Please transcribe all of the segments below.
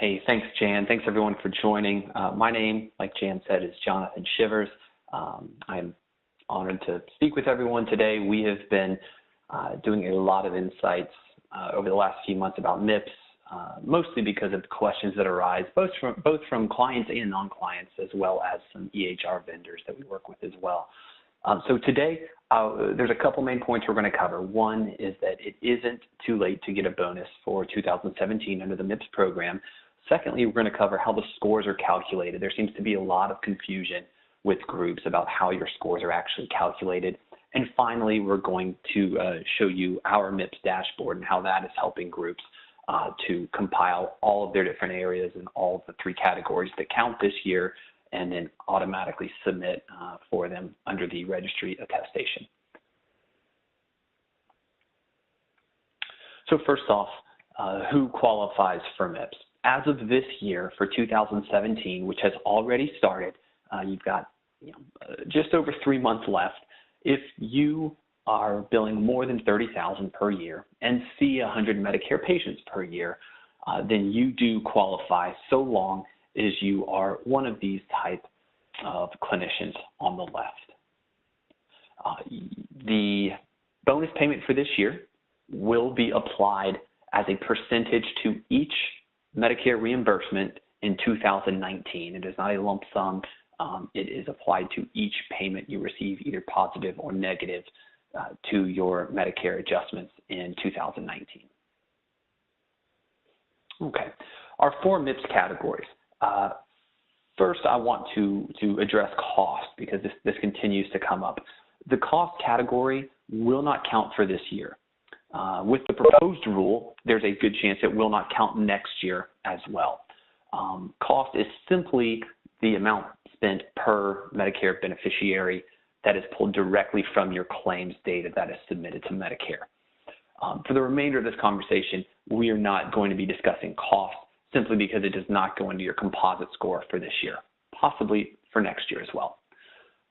Hey, thanks, Jan. Thanks, everyone, for joining. My name, like Jan said, is Jonathan Shivers. I'm honored to speak with everyone today. We have been doing a lot of insights over the last few months about MIPS, mostly because of the questions that arise, both from clients and non-clients, as well as some EHR vendors that we work with as well. So today, there's a couple main points we're going to cover. One is that it isn't too late to get a bonus for 2017 under the MIPS program. Secondly, we're going to cover how the scores are calculated. There seems to be a lot of confusion with groups about how your scores are actually calculated. And finally, we're going to show you our MIPS dashboard and how that is helping groups to compile all of their different areas and all of the 3 categories that count this year, and then automatically submit for them under the registry attestation. So first off, who qualifies for MIPS? As of this year, for 2017, which has already started, you've got just over 3 months left. If you are billing more than $30,000 per year and see 100 Medicare patients per year, then you do qualify so long as you are one of these type of clinicians on the left. The bonus payment for this year will be applied as a percentage to each Medicare reimbursement in 2019. It is not a lump sum. It is applied to each payment you receive, either positive or negative, to your Medicare adjustments in 2019. Okay, our 4 MIPS categories. First, I want to address cost, because this continues to come up. The cost category will not count for this year. With the proposed rule, there's a good chance it will not count next year as well. Cost is simply the amount spent per Medicare beneficiary that is pulled directly from your claims data that is submitted to Medicare. For the remainder of this conversation, we are not going to be discussing cost, simply because it does not go into your composite score for this year, possibly for next year as well.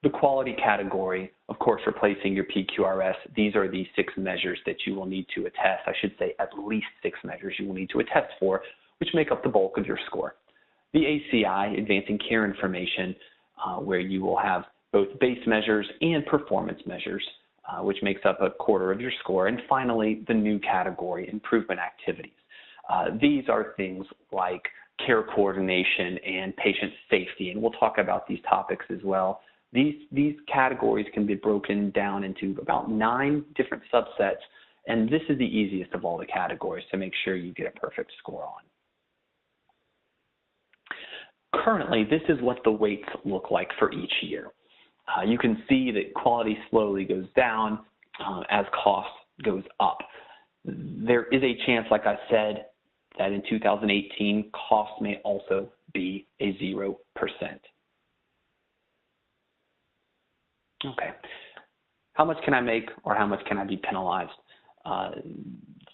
The quality category, of course, replacing your PQRS, these are the 6 measures that you will need to attest. I should say at least 6 measures you will need to attest for, which make up the bulk of your score. The ACI, Advancing Care Information, where you will have both base measures and performance measures, which makes up a quarter of your score. And finally, the new category, improvement activities. These are things like care coordination and patient safety, and we'll talk about these topics as well. These categories can be broken down into about 9 different subsets, and this is the easiest of all the categories to make sure you get a perfect score on. Currently, this is what the weights look like for each year. You can see that quality slowly goes down as cost goes up. There is a chance, like I said, that in 2018, cost may also be a 0%. Okay, how much can I make, or how much can I be penalized?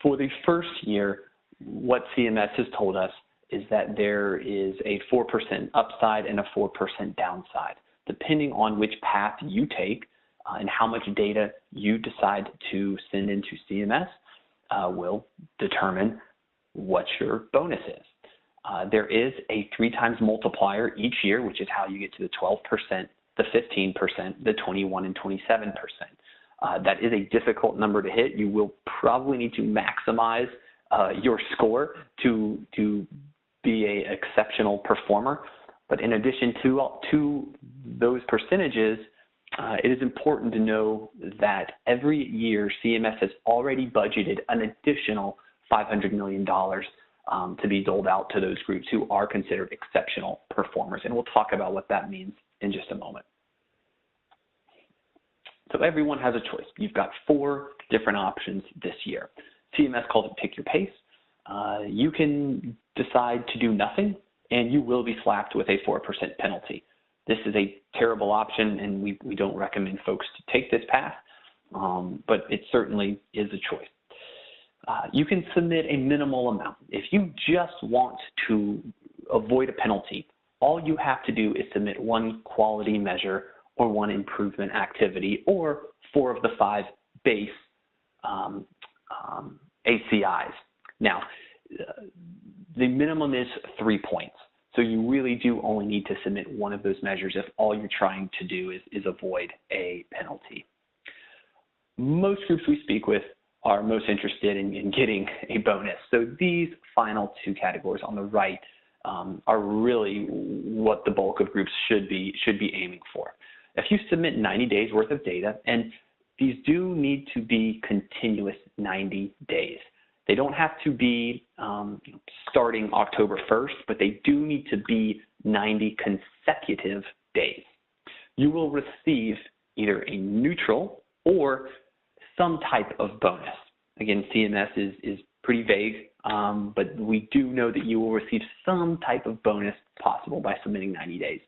For the first year, what CMS has told us is that there is a 4% upside and a 4% downside. Depending on which path you take and how much data you decide to send into CMS will determine what your bonus is. There is a 3 times multiplier each year, which is how you get to the 12%, the 15%, the 21% and 27%. That is a difficult number to hit. You will probably need to maximize your score to be an exceptional performer. But in addition to those percentages, it is important to know that every year CMS has already budgeted an additional $500 million to be doled out to those groups who are considered exceptional performers. And we'll talk about what that means in just a moment. So everyone has a choice. You've got 4 different options this year. CMS calls it pick your pace. You can decide to do nothing, and you will be slapped with a 4% penalty. This is a terrible option, and we don't recommend folks to take this path, but it certainly is a choice. You can submit a minimal amount. If you just want to avoid a penalty, all you have to do is submit 1 quality measure or 1 improvement activity, or 4 of the 5 base ACIs. Now, the minimum is 3 points. So you really do only need to submit one of those measures if all you're trying to do is avoid a penalty. Most groups we speak with are most interested in getting a bonus. So these final two categories on the right are really what the bulk of groups should be aiming for. If you submit 90 days worth of data, and these do need to be continuous 90 days. They don't have to be starting October 1st, but they do need to be 90 consecutive days. You will receive either a neutral or some type of bonus. Again, CMS is pretty vague, but we do know that you will receive some type of bonus possible by submitting 90 days.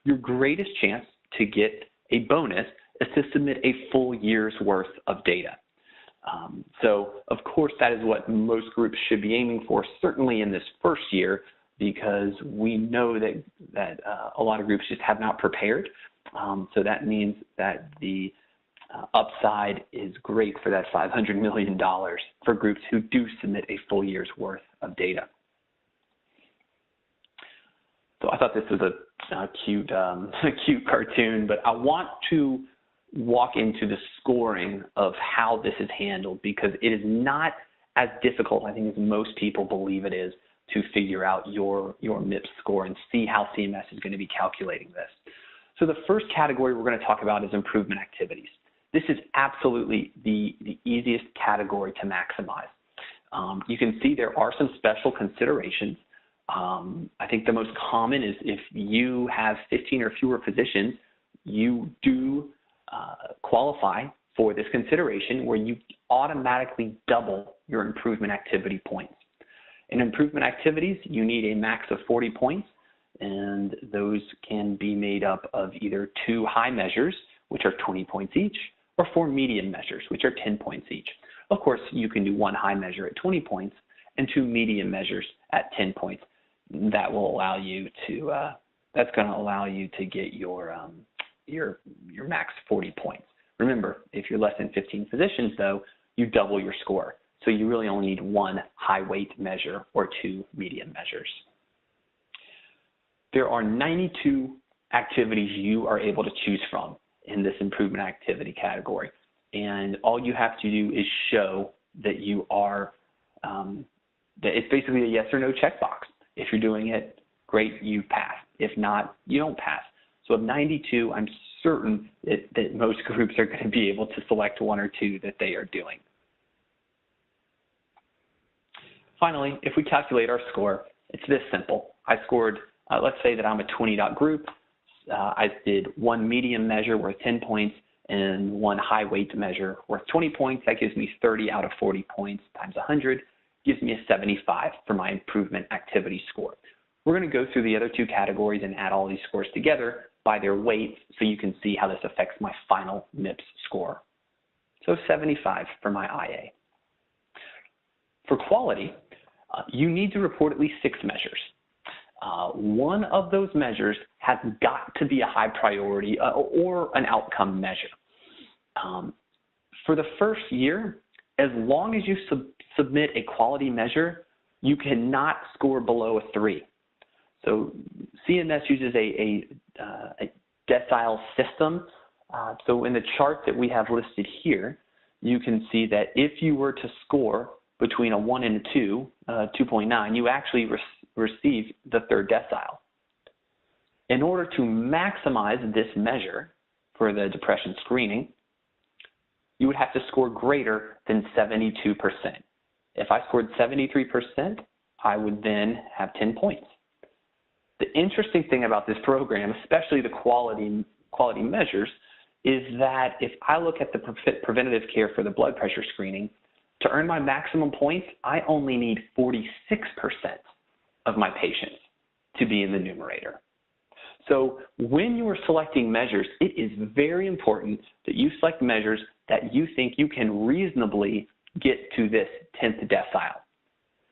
Your greatest chance to get a bonus is to submit a full year's worth of data. So, of course, that is what most groups should be aiming for, certainly in this first year, because we know that a lot of groups just have not prepared. So that means that the upside is great for that $500 million for groups who do submit a full year's worth of data. So I thought this was a cute cartoon, but I want to walk into the scoring of how this is handled, because it is not as difficult, I think, as most people believe it is to figure out your MIPS score and see how CMS is going to be calculating this. So the first category we're going to talk about is improvement activities. This is absolutely the easiest category to maximize. You can see there are some special considerations. I think the most common is if you have 15 or fewer physicians, you do qualify for this consideration where you automatically double your improvement activity points. In improvement activities, you need a max of 40 points, and those can be made up of either 2 high measures, which are 20 points each, or 4 medium measures, which are 10 points each. Of course, you can do 1 high measure at 20 points and 2 medium measures at 10 points. That will allow you to, that's going to allow you to get your max 40 points. Remember, if you're less than 15 physicians, though, you double your score. So you really only need 1 high weight measure or 2 medium measures. There are 92 activities you are able to choose from in this improvement activity category. And all you have to do is show that you are, that it's basically a yes or no checkbox. If you're doing it, great, you pass. If not, you don't pass. So of 92, I'm certain that most groups are going to be able to select 1 or 2 that they are doing. Finally, if we calculate our score, it's this simple. I scored, let's say that I'm a 20-dot group. I did 1 medium measure worth 10 points and 1 high weight measure worth 20 points. That gives me 30 out of 40 points times 100, gives me a 75 for my improvement activity score. We're going to go through the other 2 categories and add all these scores together by their weights so you can see how this affects my final MIPS score. So 75 for my IA. For quality, you need to report at least 6 measures. One of those measures has got to be a high priority or an outcome measure. For the first year, as long as you submit a quality measure, you cannot score below a 3. So CMS uses a decile system. So in the chart that we have listed here, you can see that if you were to score between a 1 and a 2, 2.9, you actually receive the 3rd decile. In order to maximize this measure for the depression screening, you would have to score greater than 72%. If I scored 73%, I would then have 10 points. The interesting thing about this program, especially the quality measures, is that if I look at the preventative care for the blood pressure screening, to earn my maximum points, I only need 46% of my patients to be in the numerator. So when you are selecting measures, it is very important that you select measures that you think you can reasonably get to this 10th decile.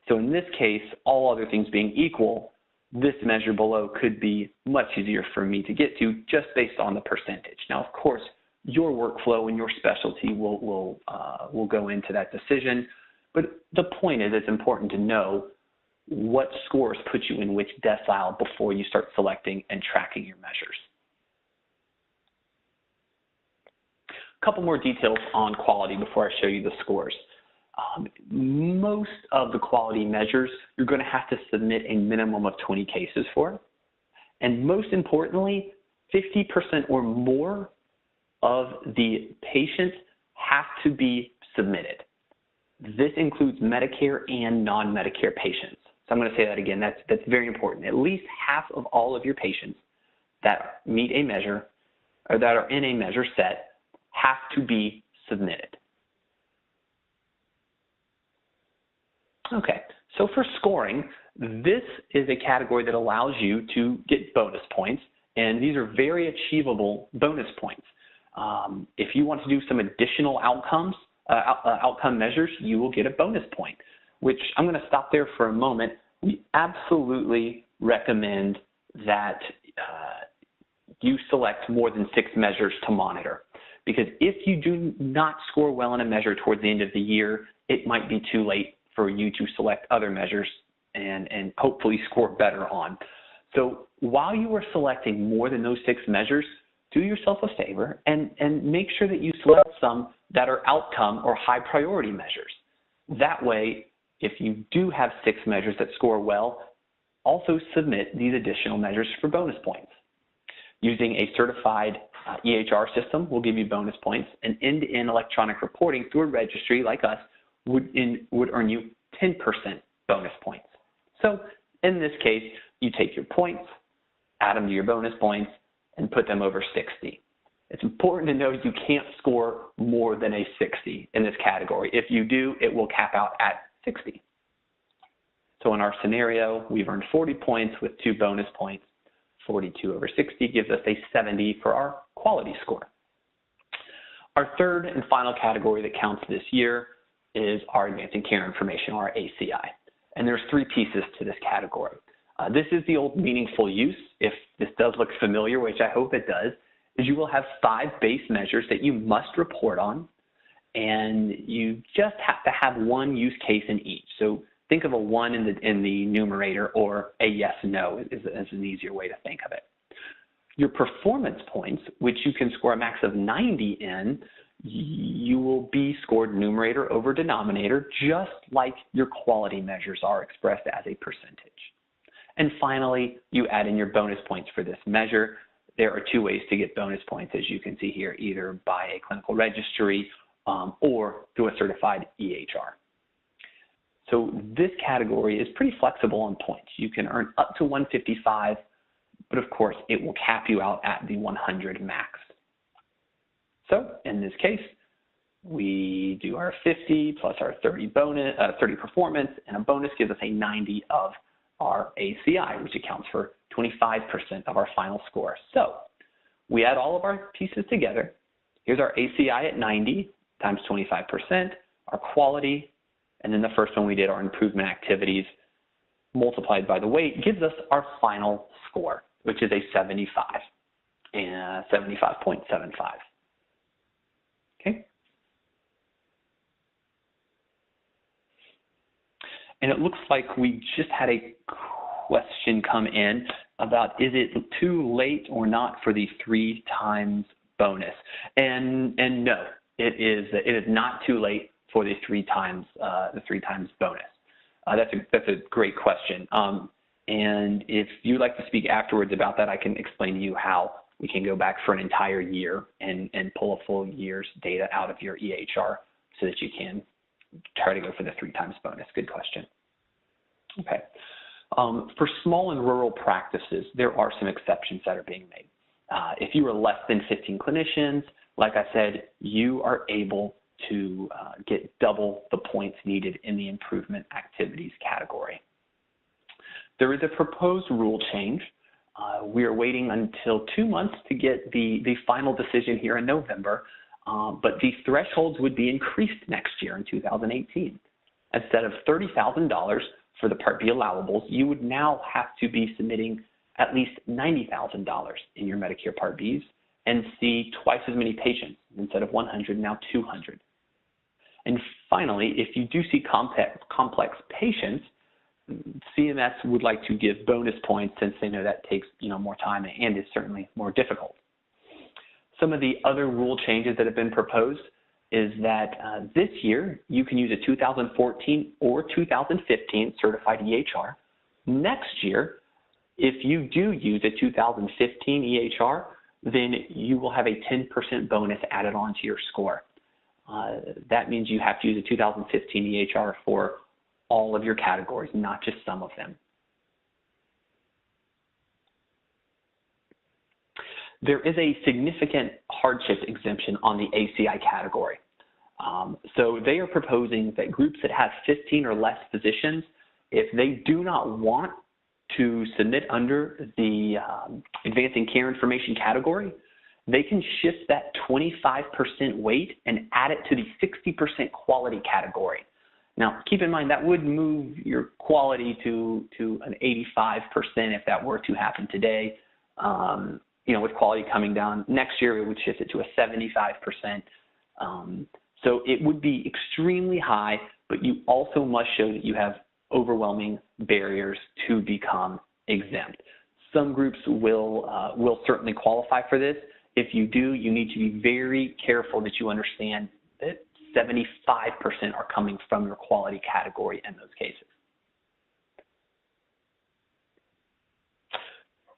So in this case, all other things being equal, this measure below could be much easier for me to get to just based on the percentage. Now, of course, your workflow and your specialty will go into that decision, but the point is it's important to know what scores put you in which decile before you start selecting and tracking your measures. A couple more details on quality before I show you the scores. Most of the quality measures, you're going to have to submit a minimum of 20 cases for. And most importantly, 50% or more of the patients have to be submitted. This includes Medicare and non-Medicare patients. So I'm going to say that again. That's very important. At least half of all of your patients that meet a measure or that are in a measure set have to be submitted. Okay, so for scoring, this is a category that allows you to get bonus points, and these are very achievable bonus points. If you want to do some additional outcome measures, you will get a bonus point, which I'm going to stop there for a moment. We absolutely recommend that you select more than 6 measures to monitor, because if you do not score well in a measure towards the end of the year, it might be too late for you to select other measures and hopefully score better on. So while you are selecting more than those 6 measures, do yourself a favor and make sure that you select some that are outcome or high priority measures. That way, if you do have 6 measures that score well, also submit these additional measures for bonus points. Using a certified EHR system will give you bonus points, and end-to-end electronic reporting through a registry like us would earn you 10% bonus points. So in this case, you take your points, add them to your bonus points, and put them over 60. It's important to know you can't score more than a 60 in this category. If you do, it will cap out at 60. So in our scenario, we've earned 40 points with 2 bonus points. 42 over 60 gives us a 70 for our quality score. Our third and final category that counts this year is our advancing care information, or our ACI. And there's 3 pieces to this category. This is the old meaningful use. If this does look familiar, which I hope it does, is you will have 5 base measures that you must report on, and you just have to have 1 use case in each. So think of a 1 in the numerator, or a yes, no is an easier way to think of it. Your performance points, which you can score a max of 90 in, you will be scored numerator over denominator, just like your quality measures are expressed as a percentage. And finally, you add in your bonus points for this measure. There are 2 ways to get bonus points, as you can see here, either by a clinical registry or through a certified EHR. So this category is pretty flexible on points. You can earn up to 155, but of course, it will cap you out at the 100 max. So in this case, we do our 50 plus our 30 performance, and a bonus gives us a 90 of our ACI, which accounts for 25% of our final score. So we add all of our pieces together. Here's our ACI at 90 times 25%, our quality, and then the first one we did, our improvement activities, multiplied by the weight, gives us our final score, which is a 75, and 75.75. Okay. And it looks like we just had a question come in about, is it too late or not for the 3 times bonus? And no, it is not too late for the 3 times bonus. That's a great question. And if you'd like to speak afterwards about that, I can explain to you how we can go back for an entire year and pull a full year's data out of your EHR so that you can try to go for the 3 times bonus. Good question. Okay. For small and rural practices, there are some exceptions that are being made. If you are less than 15 clinicians, like I said, you are able to get double the points needed in the improvement activities category. There is a proposed rule change. We are waiting until 2 months to get the final decision here in November, but these thresholds would be increased next year in 2018. Instead of $30,000 for the Part B allowables, you would now have to be submitting at least $90,000 in your Medicare Part Bs and see twice as many patients. Instead of 100, now 200. And finally, if you do see complex patients, CMS would like to give bonus points since they know that takes more time and is certainly more difficult. Some of the other rule changes that have been proposed is that this year you can use a 2014 or 2015 certified EHR. Next year, if you do use a 2015 EHR, then you will have a 10% bonus added onto your score. That means you have to use a 2015 EHR for all of your categories, not just some of them. There is a significant hardship exemption on the ACI category. So they are proposing that groups that have 15 or less physicians, if they do not want to submit under the advancing care information category, they can shift that 25% weight and add it to the 60% quality category. Now, keep in mind that would move your quality to an 85% if that were to happen today. With quality coming down next year, it would shift it to a 75%. So it would be extremely high, but you also must show that you have overwhelming barriers to become exempt. Some groups will certainly qualify for this. If you do, you need to be very careful that you understand that 75% are coming from your quality category in those cases.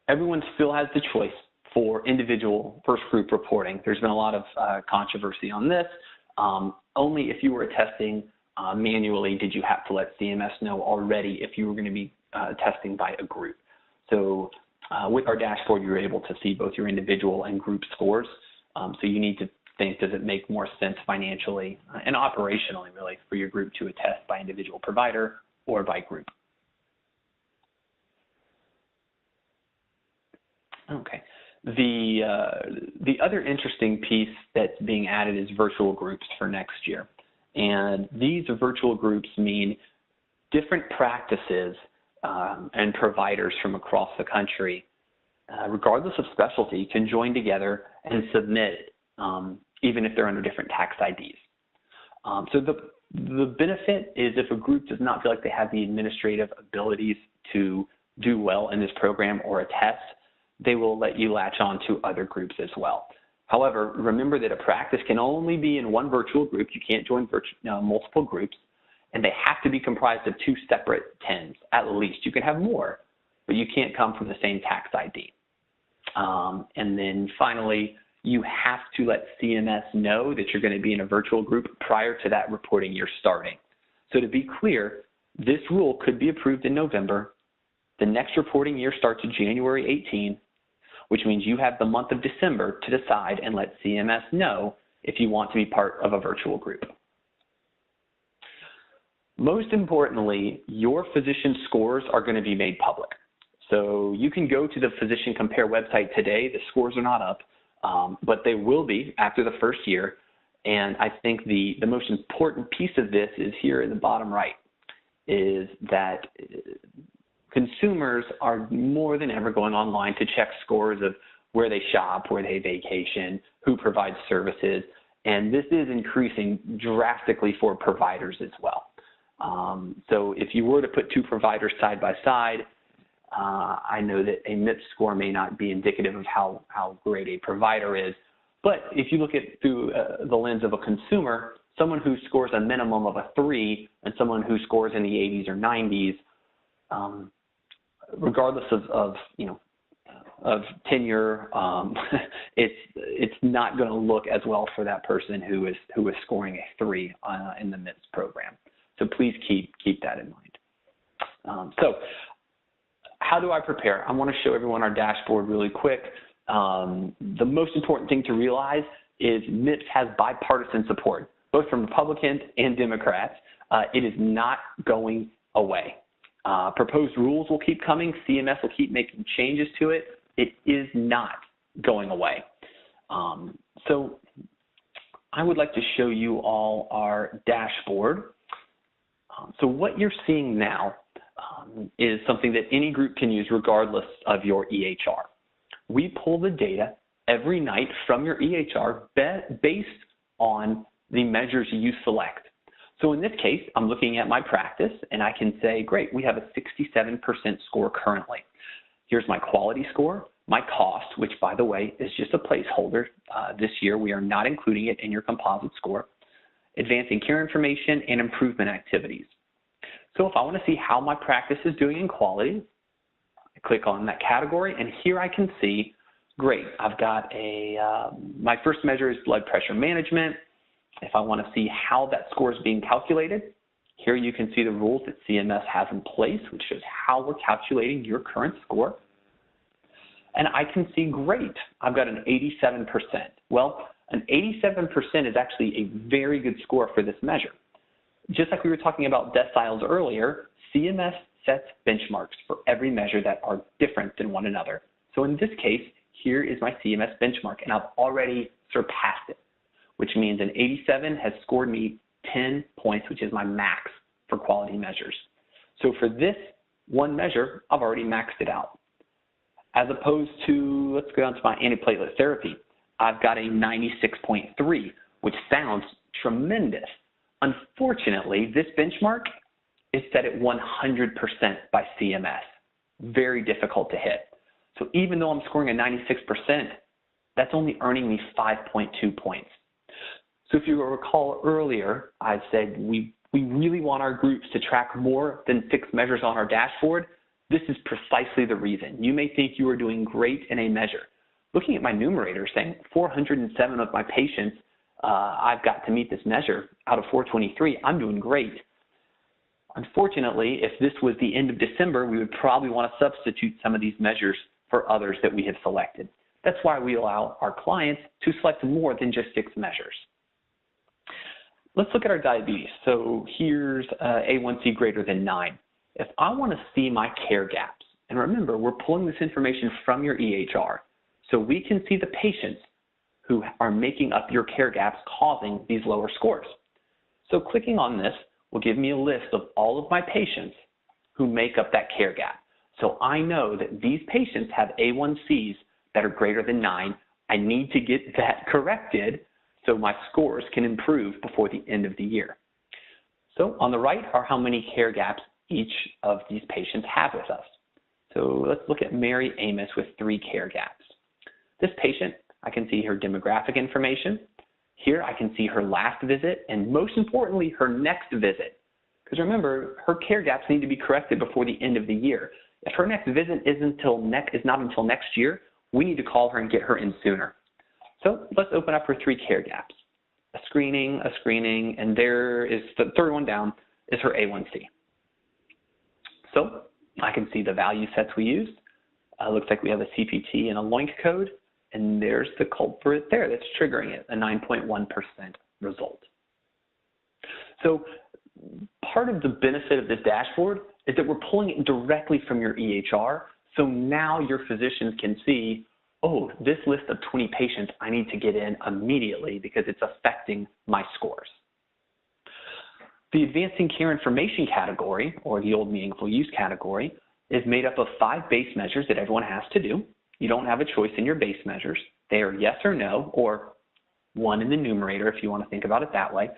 Everyone still has the choice for individual first group reporting. There's been a lot of controversy on this. Only if you were attesting manually did you have to let CMS know already if you were going to be testing by a group. So with our dashboard, you're able to see both your individual and group scores. So you need to think, does it make more sense financially and operationally, really, for your group to attest by individual provider or by group? Okay. The other interesting piece that's being added is virtual groups for next year. And these virtual groups mean different practices and providers from across the country, regardless of specialty, can join together and submit, even if they're under different tax IDs. So the benefit is if a group does not feel like they have the administrative abilities to do well in this program or attest, they will let you latch on to other groups as well. However, remember that a practice can only be in one virtual group. You can't join multiple groups, and they have to be comprised of 2 separate TINs at least. You can have more, but you can't come from the same tax ID. And then finally, you have to let CMS know that you're going to be in a virtual group prior to that reporting year starting. So to be clear, this rule could be approved in November. The next reporting year starts in January 18, which means you have the month of December to decide and let CMS know if you want to be part of a virtual group. Most importantly, your physician scores are going to be made public. So you can go to the Physician Compare website today. The scores are not up, but they will be after the first year. And I think the most important piece of this is here in the bottom right, is that consumers are more than ever going online to check scores of where they shop, where they vacation, who provides services, and this is increasing drastically for providers as well. So if you were to put 2 providers side by side, I know that a MIPS score may not be indicative of how great a provider is, but if you look at through the lens of a consumer, someone who scores a minimum of a 3 and someone who scores in the 80s or 90s, regardless of tenure, it's not going to look as well for that person who is scoring a 3 in the MIPS program. So please keep that in mind. So how do I prepare? I want to show everyone our dashboard really quick. The most important thing to realize is MIPS has bipartisan support, both from Republicans and Democrats. It is not going away. Proposed rules will keep coming. CMS will keep making changes to it. It is not going away. So I would like to show you all our dashboard. So what you're seeing now is something that any group can use regardless of your EHR. We pull the data every night from your EHR based on the measures you select. So in this case, I'm looking at my practice and I can say, great, we have a 67% score currently. Here's my quality score, my cost, which by the way is just a placeholder. This year we are not including it in your composite score, advancing care information and improvement activities. So if I want to see how my practice is doing in quality, I click on that category and here I can see, great, I've got my first measure is blood pressure management. If I want to see how that score is being calculated, here you can see the rules that CMS has in place, which shows how we're calculating your current score. And I can see, great, I've got an 87%. Well, an 87% is actually a very good score for this measure. Just like we were talking about deciles earlier, CMS sets benchmarks for every measure that are different than one another. So in this case, here is my CMS benchmark, and I've already surpassed it, which means an 87 has scored me 10 points, which is my max for quality measures. So for this one measure, I've already maxed it out. As opposed to, let's go down to my antiplatelet therapy. I've got a 96.3, which sounds tremendous. Unfortunately, this benchmark is set at 100% by CMS. Very difficult to hit. So even though I'm scoring a 96%, that's only earning me 5.2 points. So if you recall earlier, I said we really want our groups to track more than 6 measures on our dashboard. This is precisely the reason. You may think you are doing great in a measure. Looking at my numerator saying 407 of my patients, I've got to meet this measure out of 423, I'm doing great. Unfortunately, if this was the end of December, we would probably want to substitute some of these measures for others that we have selected. That's why we allow our clients to select more than just 6 measures. Let's look at our diabetes. So here's A1C greater than 9. If I want to see my care gaps, and remember, we're pulling this information from your EHR, so we can see the patients who are making up your care gaps causing these lower scores. So clicking on this will give me a list of all of my patients who make up that care gap. So I know that these patients have A1Cs that are greater than 9. I need to get that corrected so my scores can improve before the end of the year. So on the right are how many care gaps each of these patients have with us. So let's look at Mary Amos with 3 care gaps. This patient, I can see her demographic information. Here I can see her last visit, and most importantly, her next visit. Because remember, her care gaps need to be corrected before the end of the year. If her next visit is not until next year, we need to call her and get her in sooner. So let's open up her 3 care gaps. A screening, and there is the third one down is her A1C. So I can see the value sets we used. Looks like we have a CPT and a LOINC code, and there's the culprit there that's triggering it, a 9.1% result. So part of the benefit of this dashboard is that we're pulling it directly from your EHR, so now your physicians can see, oh, this list of 20 patients I need to get in immediately because it's affecting my scores. The advancing care information category, or the old meaningful use category, is made up of 5 base measures that everyone has to do. You don't have a choice in your base measures. They are yes or no, or 1 in the numerator if you want to think about it that way.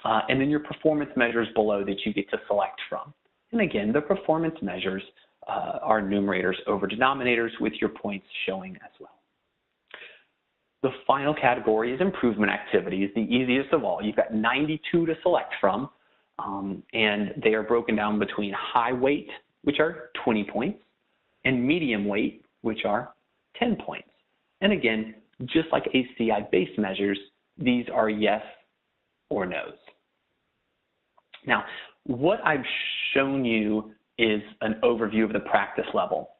And then your performance measures below that you get to select from. And again, the performance measures are numerators over denominators with your points showing as well. The final category is improvement activities, the easiest of all. You've got 92 to select from, and they are broken down between high weight, which are 20 points, and medium weight, which are 10 points. And again, just like ACI base measures, these are yes or no's. Now, what I've shown you is an overview of the practice level.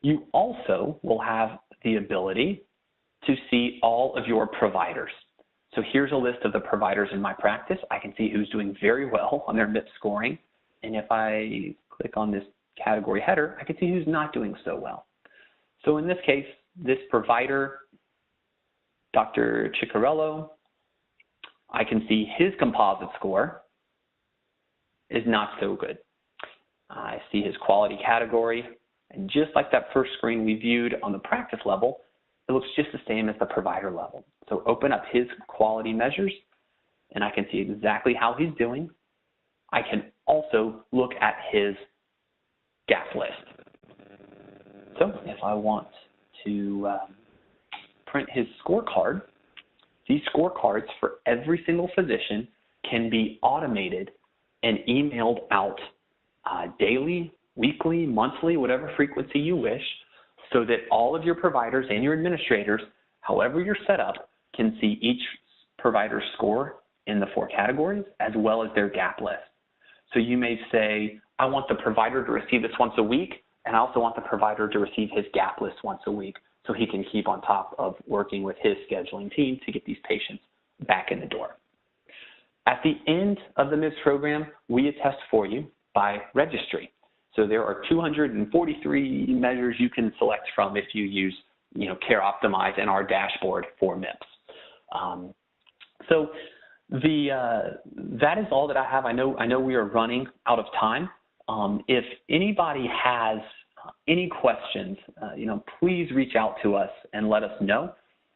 You also will have the ability to see all of your providers. So here's a list of the providers in my practice. I can see who's doing very well on their MIPS scoring. And if I click on this category header, I can see who's not doing so well. So in this case, this provider, Dr. Ciccarello, I can see his composite score is not so good. I see his quality category, and just like that first screen we viewed on the practice level, it looks just the same as the provider level. So open up his quality measures, and I can see exactly how he's doing. I can also look at his gap list. So if I want to print his scorecard, these scorecards for every single physician can be automated and emailed out daily, weekly, monthly, whatever frequency you wish, so that all of your providers and your administrators, however you're set up, can see each provider's score in the 4 categories as well as their gap list. So you may say, I want the provider to receive this once a week, and I also want the provider to receive his gap list once a week so he can keep on top of working with his scheduling team to get these patients back in the door. At the end of the MIPS program, we attest for you by registry. So there are 243 measures you can select from if you use, CareOptimize and our dashboard for MIPS. That is all that I have. I know we are running out of time. If anybody has any questions, please reach out to us and let us know.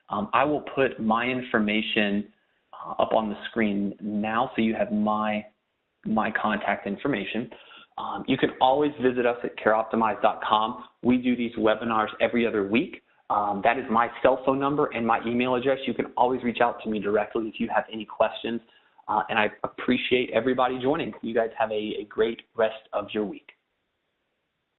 I will put my information up on the screen now so you have my contact information. You can always visit us at CareOptimize.com. We do these webinars every other week. That is my cell phone number and my email address. You can always reach out to me directly if you have any questions. And I appreciate everybody joining. You guys have a great rest of your week.